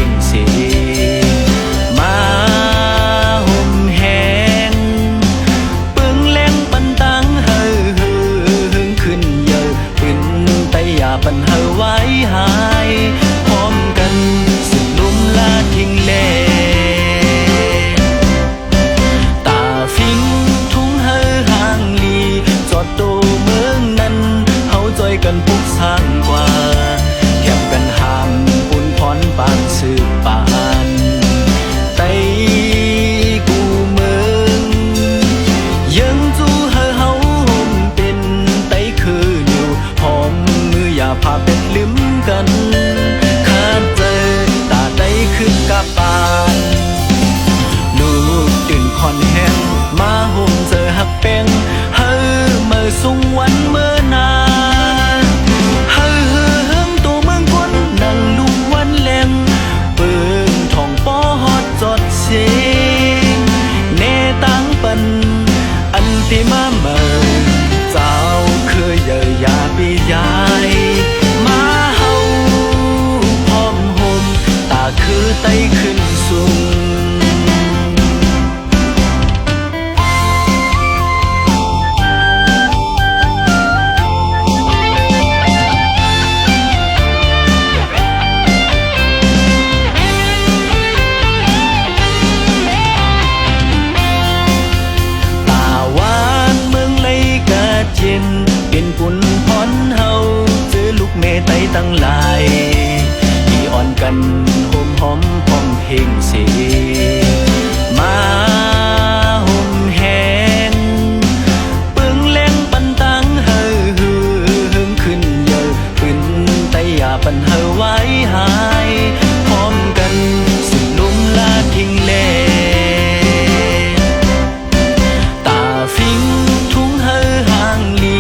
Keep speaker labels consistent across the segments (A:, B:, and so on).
A: งเสีมาห่มแหงปึงแรงปันตังเฮอหึงขึ้นเยอะปืนไตยาปันเฮอไว้หายพร้อมกันสึกลุ่มลาทิ้งเลตาฟิงทุ่งเฮอห่างลีจอดโตเมืองนั้นเฮาจอยกันปุกสร้างกว่าแคบกันหามปุ่นพรปานสืบปานไตกูเมืองยังจูเฮอเฮาห่มเป็นไตคืออยู่หอมมืออย่าพาเป็ดลืมกันขาดเจอตาไตคือกะปานลูกตื่นคอนแห้งมาห่มเจอหักแป้งเฮอเมื่อสุงวันเมื่อนานเฮอเฮิงตัวเมืองกวนนั่งลุงวันแรงเปิงทองป้อฮอดจอดเสียงเนตังปันอันติมาเมื่อเจ้าคือเยอะยาปียายมาเฮาพร้อมห่มตาคือไตขึ้นสูงเป็นปุ่นพรเฮาเจอลูกเมไตตั้งหลายที่อ่อนกันโฮมหอมพร้อมเพลงเสีมาห่มแหงปึงแรงปันตังเฮอหึงขึ้นเยอะปืนไตยาปันเฮอไว้หายพร้อมกันสุดลุ่มลาทิ้งเลตาฟิงทุ่งเฮอห่างลี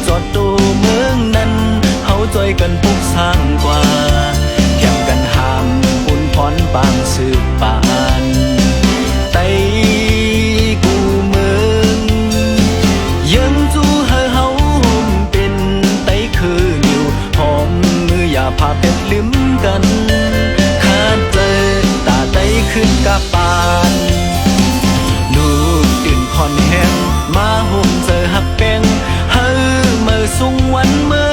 A: จอดโตเมืองนั้นเฮาจอยกันปุกสร้างกว่าแคมกันหามปุ่นพรปางสืบปานไตกูเมืองยังจูเฮอเฮาห่มเป็นไตคือนิวหอมมืออย่าพาเป็ดลืมกันขาดเจอตาไตขึ้นกะปานลูกตื่นคอนแห้งมาห่มเจอหักแป้งเฮอเมื่อสุงวันเมื่อ